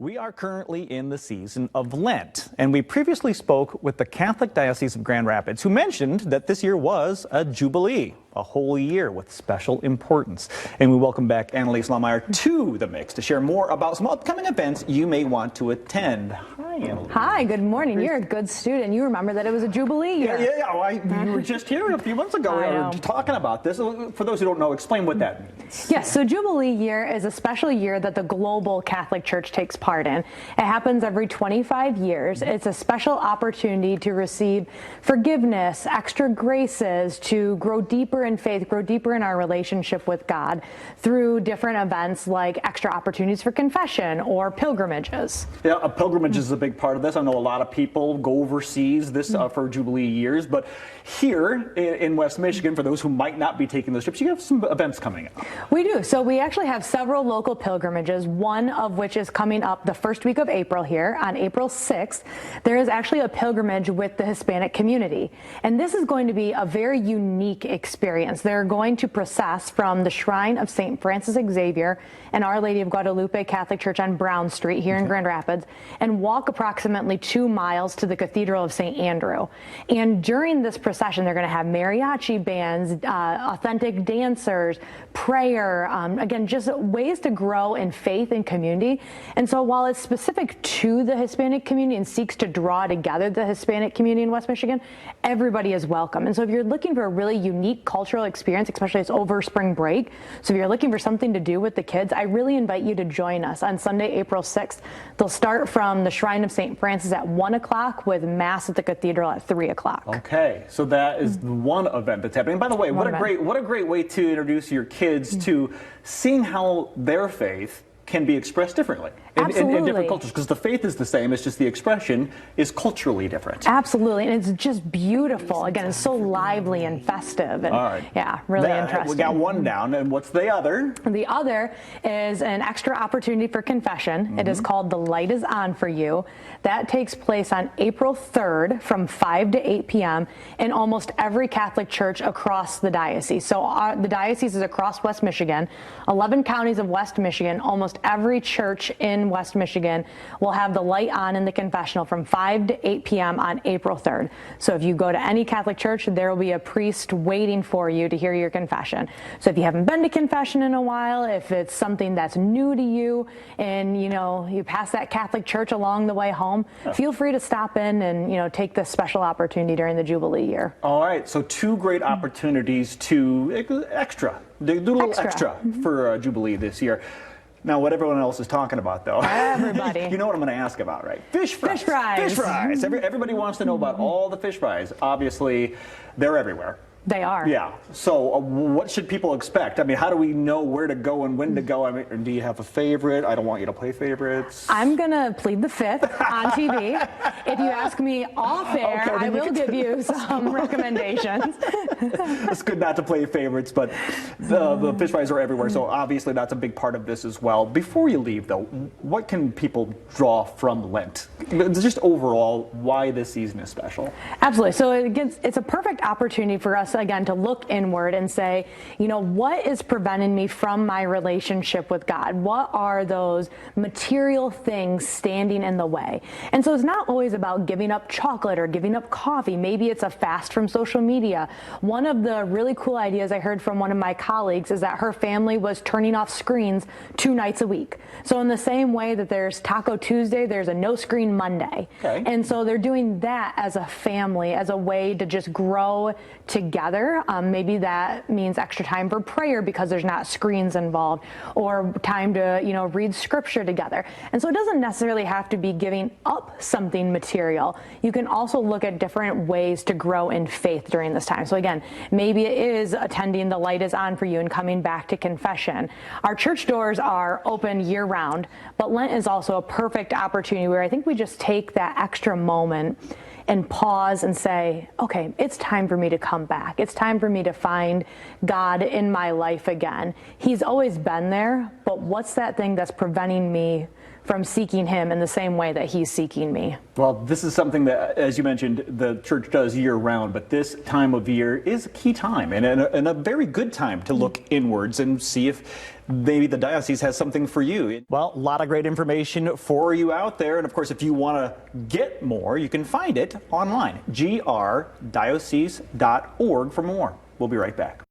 We are currently in the season of Lent, and we previously spoke with the Catholic Diocese of Grand Rapids, who mentioned that this year was a jubilee, a holy year with special importance. And we welcome back Annalise Lohmeyer to the mix to share more about some upcoming events you may want to attend. Hi, Annalise. Hi, good morning. You're a good student. You remember that it was a jubilee year. Yeah. We were just here a few months ago. We were talking about this. For those who don't know, explain what that means. Yes, so Jubilee year is a special year that the global Catholic Church takes part in. It happens every 25 years. It's a special opportunity to receive forgiveness, extra graces, to grow deeper in faith, grow deeper in our relationship with God through different events like extra opportunities for confession or pilgrimages. Yeah, a pilgrimage is a big part of this. I know a lot of people go overseas this for Jubilee years, but here in West Michigan, for those who might not be taking those trips, you have some events coming up. We do. So we actually have several local pilgrimages, one of which is coming up the first week of April here. On April 6th, there is actually a pilgrimage with the Hispanic community. And this is going to be a very unique experience. They're going to process from the shrine of St. Francis Xavier and Our Lady of Guadalupe Catholic Church on Brown Street here in Grand Rapids and walk approximately 2 miles to the Cathedral of St. Andrew. And during this procession, they're going to have mariachi bands, authentic dancers, prayer, again, just ways to grow in faith and community. And so while it's specific to the Hispanic community and seeks to draw together the Hispanic community in West Michigan, everybody is welcome. And so if you're looking for a really unique cultural experience, especially it's over spring break, so if you're looking for something to do with the kids, I really invite you to join us on Sunday, April 6th. They'll start from the Shrine of St. Francis at 1 o'clock with Mass at the Cathedral at 3 o'clock. Okay, so that is one event that's happening. By the way, what a great way to introduce your kids to seeing how their faith can be expressed differently in different cultures, because the faith is the same, it's just the expression is culturally different. Absolutely, and it's just beautiful. Again, it's so lively and festive, and yeah, really interesting. We got one down, and what's the other? The other is an extra opportunity for confession. It is called The Light is On for You. That takes place on April 3rd from 5 to 8 p.m. in almost every Catholic church across the diocese. So the diocese is across West Michigan, 11 counties of West Michigan. Almost every church in West Michigan will have the light on in the confessional from 5 to 8 p.m. on April 3rd. So if you go to any Catholic church, there will be a priest waiting for you to hear your confession. So if you haven't been to confession in a while, if it's something that's new to you and you pass that Catholic church along the way home, feel free to stop in and take this special opportunity during the Jubilee year. All right, so two great opportunities to do a little extra for Jubilee this year. Now, what everyone else is talking about, though. Everybody. You know what I'm going to ask about, right? Fish fries. Fish fries. Fish fries. Everybody wants to know about all the fish fries. Obviously, they're everywhere. They are. Yeah. So what should people expect? I mean, how do we know where to go and when to go? I mean, do you have a favorite? I don't want you to play favorites. I'm going to plead the fifth on TV. If you ask me off air, I will give you some recommendations. It's good not to play favorites, but the fish fries are everywhere. So obviously that's a big part of this as well. Before you leave, though, what can people draw from Lent? Just overall, why this season is special. Absolutely. So it's a perfect opportunity for us, again, to look inward and say, what is preventing me from my relationship with God? What are those material things standing in the way? And so it's not always about giving up chocolate or giving up coffee. Maybe it's a fast from social media. One of the really cool ideas I heard from one of my colleagues is that her family was turning off screens 2 nights a week. So in the same way that there's Taco Tuesday, there's a no screen Monday. Okay. And so they're doing that as a family, as a way to just grow together. Maybe that means extra time for prayer because there's not screens involved, or time to read scripture together. And so it doesn't necessarily have to be giving up something material. You can also look at different ways to grow in faith during this time. So again, maybe it is attending The Light is On for You and coming back to confession. Our church doors are open year round, but Lent is also a perfect opportunity where I think we just take that extra moment and pause and say, okay, it's time for me to come back. It's time for me to find God in my life again. He's always been there, but what's that thing that's preventing me from seeking him in the same way that he's seeking me. Well, this is something that, as you mentioned, the church does year round, but this time of year is a key time and a very good time to look inwards and see if maybe the diocese has something for you. Well, a lot of great information for you out there. And of course, if you want to get more, you can find it online, grdiocese.org for more. We'll be right back.